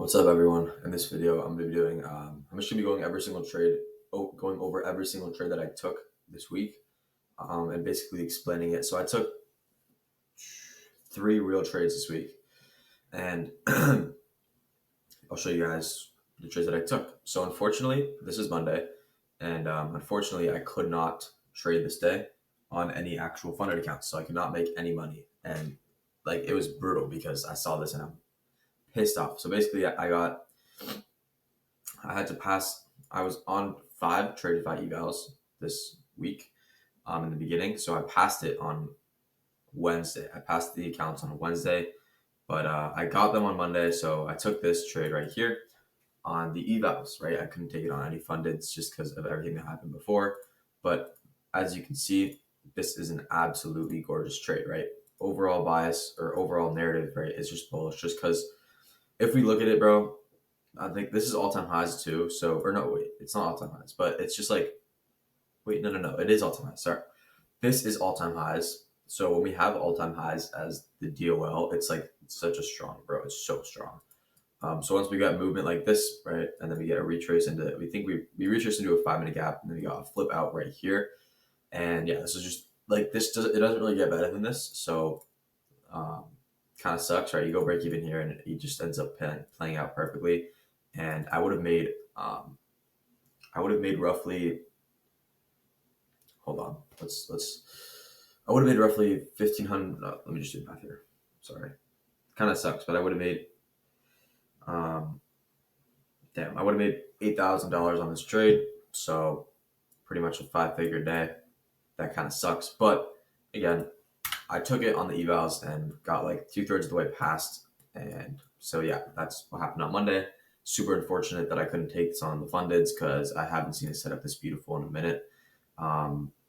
What's up, everyone? In this video, I'm gonna be doing. I'm just gonna be going going over every single trade that I took this week, and basically explaining it. So I took three real trades this week, and I'll show you guys the trades that I took. So unfortunately, this is Monday, and unfortunately, I could not trade this day on any actual funded accounts, so I could not make any money, and like it was brutal because I saw this and I'm pissed off. So basically, I had to pass. I was on five traded by evals this week in the beginning. So I passed it on Wednesday. I passed the accounts on Wednesday, but I got them on Monday. So I took this trade right here on the evals, right? I couldn't take it on any fundeds just because of everything that happened before. But as you can see, this is an absolutely gorgeous trade, right? Overall bias or overall narrative, right? It's just bullish just because if we look at it, bro, I think this is all time highs too. So, or no, wait, it's not all time highs, but it's just like, wait, no, it is all time highs. Sorry, this is all time highs. So when we have all time highs as the DOL, it's like such a strong, bro. It's so strong. So once we got movement like this, right, and then we get a retrace into, we think we retrace into a 5 minute gap, and then we got a flip out right here, and yeah, this is just like it doesn't really get better than this. So um, kind of sucks, right? You go break even here, and it just ends up playing out perfectly. And I would have made roughly. Hold on, let's. I would have made roughly 1,500. No, let me just do math here. Sorry, kind of sucks, but I would have made. Um, I would have made $8,000 on this trade. So pretty much a 5-figure day. That kind of sucks, but again, I took it on the evals and got like 2/3 of the way past. And so, yeah, that's what happened on Monday. Super unfortunate that I couldn't take this on the fundeds because I haven't seen it set up this beautiful in a minute.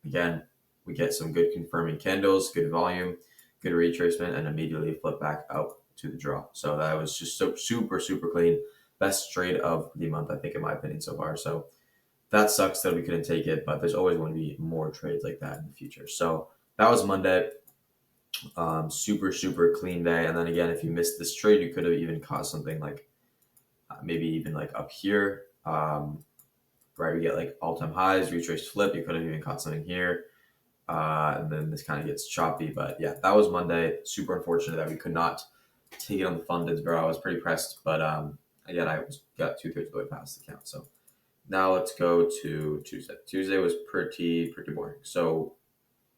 Again, we get some good confirming candles, good volume, good retracement, and immediately flip back out to the draw. So that was just so super clean. Best trade of the month, I think, in my opinion, so far. So that sucks that we couldn't take it, but there's always going to be more trades like that in the future. So that was Monday. Super clean day. And then again, if you missed this trade, you could have even caught something like maybe even like up here, right? We get like all-time highs, retrace flip. You could have even caught something here. And then this kind of gets choppy. But yeah, that was Monday. Super unfortunate that we could not take it on the fundeds, bro. I was pretty pressed. But again, got 2/3 of the way past the count. So now let's go to Tuesday. Tuesday was pretty boring. So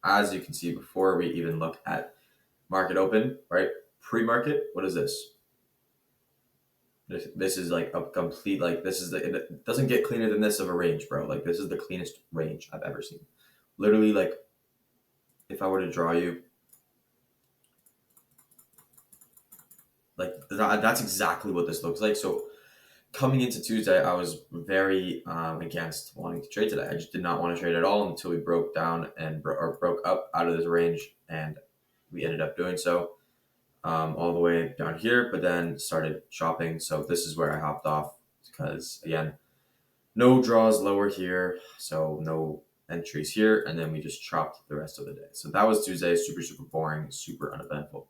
as you can see before we even look at market open, right? Pre-market, what is this? This is like a complete, like this is it doesn't get cleaner than this of a range, bro. Like this is the cleanest range I've ever seen. Literally, like if I were to draw you, like that's exactly what this looks like. So coming into Tuesday, I was very against wanting to trade today. I just did not want to trade at all until we broke down and broke up out of this range, and we ended up doing so. All the way down here, but then started shopping. So this is where I hopped off because again, no draws lower here, so no entries here, and then we just chopped the rest of the day. So that was Tuesday, super boring, super uneventful.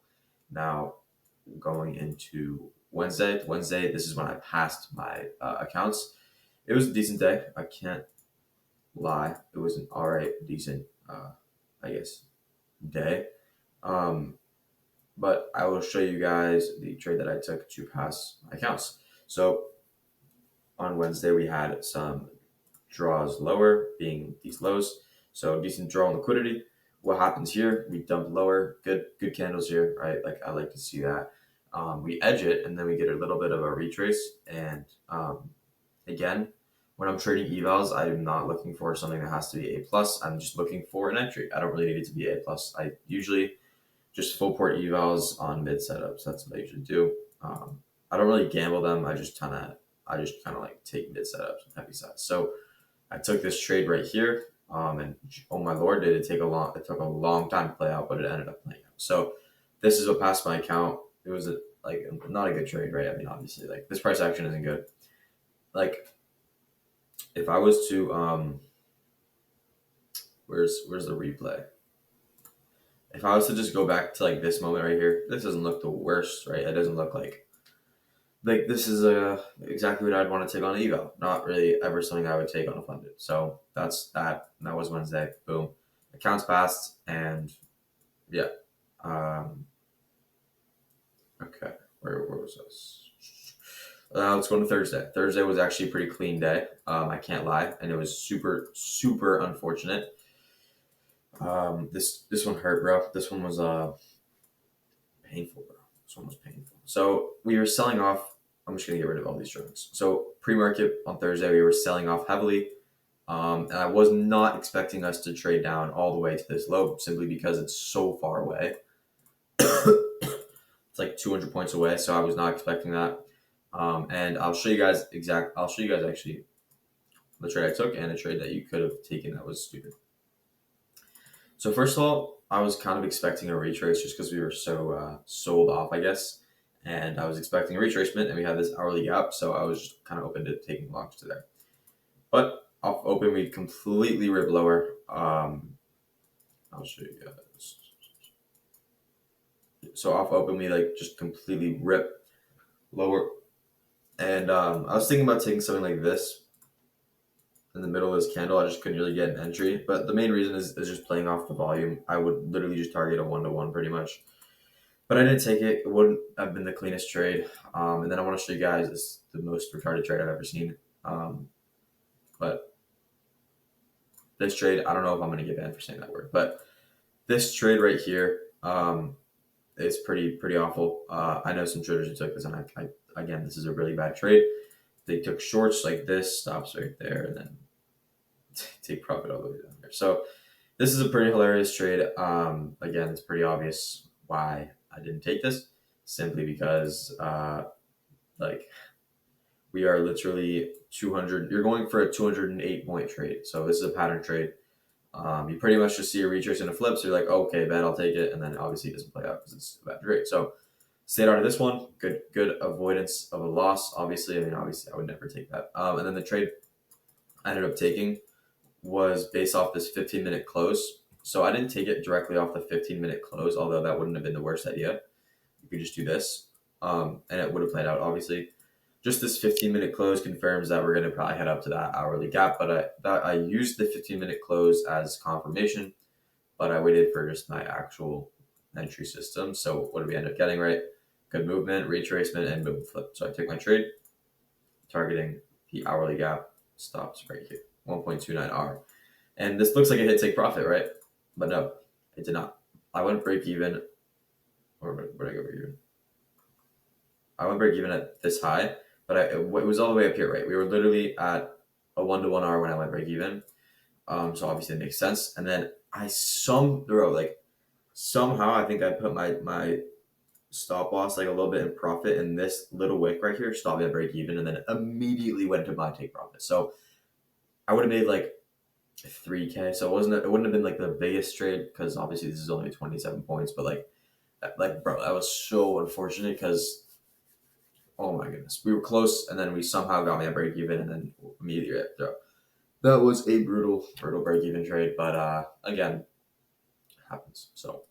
Now going into Wednesday. Wednesday, this is when I passed my accounts. It was a decent day. I can't lie. It was an all right, decent, I guess, day. But I will show you guys the trade that I took to pass my accounts. So on Wednesday, we had some draws lower, being these lows. So decent draw on liquidity. What happens here? We dump lower, good candles here, right? Like I like to see that. We edge it, and then we get a little bit of a retrace. And again, when I'm trading evals, I'm not looking for something that has to be A plus. I'm just looking for an entry. I don't really need it to be A plus. I usually just full port evals on mid setups. That's what I usually do. I don't really gamble them. I just kind of like take mid setups and heavy size. So I took this trade right here, and oh my lord, did it take a long? It took a long time to play out, but it ended up playing out. So this is what passed my account. It was not a good trade, right? I mean, obviously, like this price action isn't good. Like if I was to where's the replay? If I was to just go back to like this moment right here, this doesn't look the worst, right? It doesn't look like like this is exactly what I'd want to take on eval. Not really ever something I would take on a funded. So that's that. That was Wednesday. Boom. Accounts passed, and yeah. Um, okay. Where was this? Let's go to Thursday. Thursday was actually a pretty clean day. I can't lie, and it was super super unfortunate. This one hurt, bro. This one was painful, bro. This one was painful. So we were selling off. I'm just gonna get rid of all these drawings. So pre-market on Thursday, we were selling off heavily, and I was not expecting us to trade down all the way to this low, simply because it's so far away. It's like 200 points away, so I was not expecting that. And I'll show you guys I'll show you guys actually the trade I took and a trade that you could have taken that was stupid. So first of all, I was kind of expecting a retrace just because we were so sold off, I guess. And I was expecting a retracement, and we had this hourly gap, so I was just kind of open to taking longs today. But off open, we completely ripped lower. I'll show you guys. So off open, we like just completely rip lower. And I was thinking about taking something like this in the middle of this candle. I just couldn't really get an entry. But the main reason is just playing off the volume. I would literally just target a 1-to-1 pretty much. But I didn't take it. It wouldn't have been the cleanest trade. And then I want to show you guys this the most retarded trade I've ever seen. But this trade, I don't know if I'm going to get banned for saying that word. But this trade right here is pretty awful. I know some traders who took this, and I again, this is a really bad trade. They took shorts like this, stops right there, and then take profit all the way down there. So this is a pretty hilarious trade. Again, it's pretty obvious why I didn't take this, simply because like we are literally 200. You're going for a 208 point trade. So this is a pattern trade. You pretty much just see a retrace and a flip. So you're like, oh, okay, bet, I'll take it. And then obviously it doesn't play out because it's a bad trade. So stayed out of this one. Good avoidance of a loss. Obviously, I would never take that. And then the trade I ended up taking was based off this 15-minute close. So I didn't take it directly off the 15-minute close, although that wouldn't have been the worst idea. You could just do this, and it would have played out, obviously. Just this 15-minute close confirms that we're going to probably head up to that hourly gap, but I used the 15-minute close as confirmation, but I waited for just my actual entry system. So what did we end up getting, right? Good movement, retracement, and boom, flip. So I took my trade, targeting the hourly gap, stops right here, 1.29R. And this looks like a hit take profit, right? But no, it did not. I went break even, or where did I go break even? I went break even at this high, but it was all the way up here, right? We were literally at a 1-to-1R when I went break even. So obviously it makes sense. And then somehow I think I put my stop loss like a little bit in profit, and this little wick right here stopped me at break even, and then immediately went to buy take profit. So I would have made like 3K. So it wouldn't have been like the biggest trade because obviously this is only 27 points, but like bro, that was so unfortunate because oh my goodness, we were close, and then we somehow got me a break even, and then immediately after. That was a brutal break even trade, but again, happens. So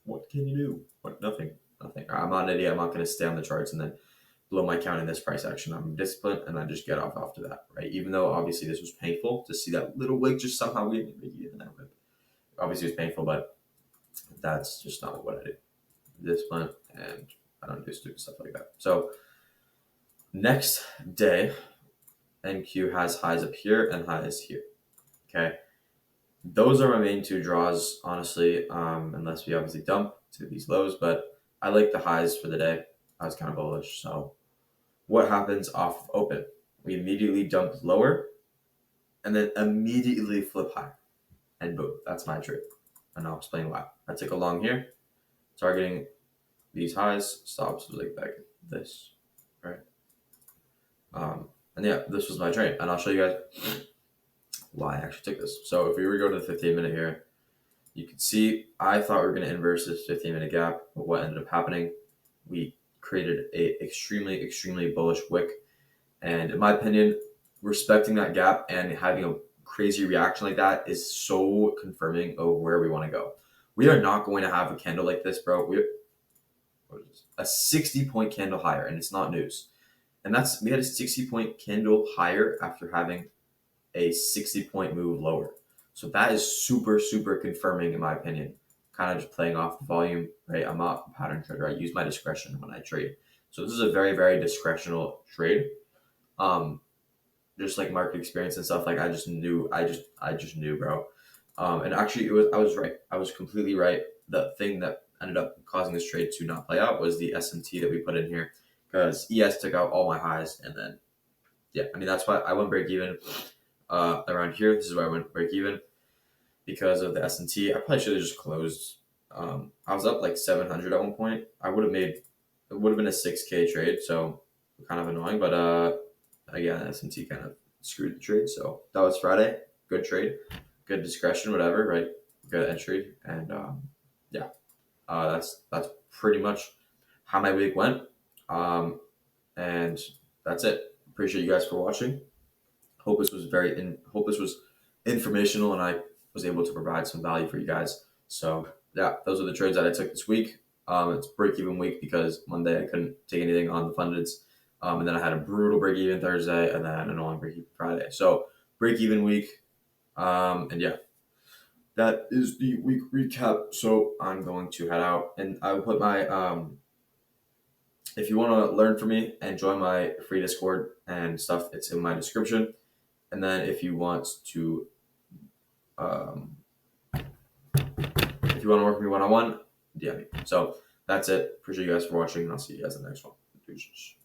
what can you do? What nothing. I'm not an idiot. I'm not going to stay on the charts and then blow my count in this price action. I'm disciplined, and I just get off after that, right? Even though obviously this was painful to see that little wick just somehow get me break even. Obviously it was painful, but that's just not what I do. Discipline, and I don't do stupid stuff like that. So next day, NQ has highs up here and highs here. Okay. Those are my main two draws, honestly, unless we obviously dump to these lows, but I like the highs for the day. I was kind of bullish. So what happens off of open? We immediately dump lower and then immediately flip high. And boom, that's my trade. And I'll explain why. I took a long here, targeting these highs, stops like back this, right? And yeah, this was my trade. And I'll show you guys why I actually took this. So if we were to go to the 15-minute here, you can see I thought we were going to inverse this 15-minute gap, but what ended up happening, we created a extremely bullish wick. And in my opinion, respecting that gap and having a crazy reaction like that is so confirming of where we want to go. We are not going to have a candle like this, bro. what is this? A 60-point candle higher, and it's not news. And we had a 60-point candle higher after having a 60-point move lower. So that is super, super confirming in my opinion. Kind of just playing off the volume, right? I'm not a pattern trader. I use my discretion when I trade. So this is a very, very discretional trade. Just like market experience and stuff. Like I just knew, bro. And actually, I was right. I was completely right. The thing that ended up causing this trade to not play out was the SMT that we put in here, because ES took out all my highs, and then yeah, I mean that's why I went break even around here. This is why I went break even, because of the S&T. I probably should have just closed. I was up like 700 at one point. I would have made, it would have been a 6K trade, so kind of annoying. But again, S&T kind of screwed the trade. So that was Friday. Good trade, good discretion, whatever, right? Good entry, and yeah, that's pretty much how my week went. And that's it. Appreciate you guys for watching. Hope this was informational, and I was able to provide some value for you guys. So yeah, those are the trades that I took this week. It's break even week because Monday I couldn't take anything on the fundeds, and then I had a brutal break even Thursday, and then an annoying break even Friday. So break even week, and yeah, that is the week recap. So I'm going to head out, and I will put my if you want to learn from me and join my free Discord and stuff, it's in my description. And then if you want to work with me one-on-one, DM me. So that's it. Appreciate you guys for watching, and I'll see you guys in the next one. Peace.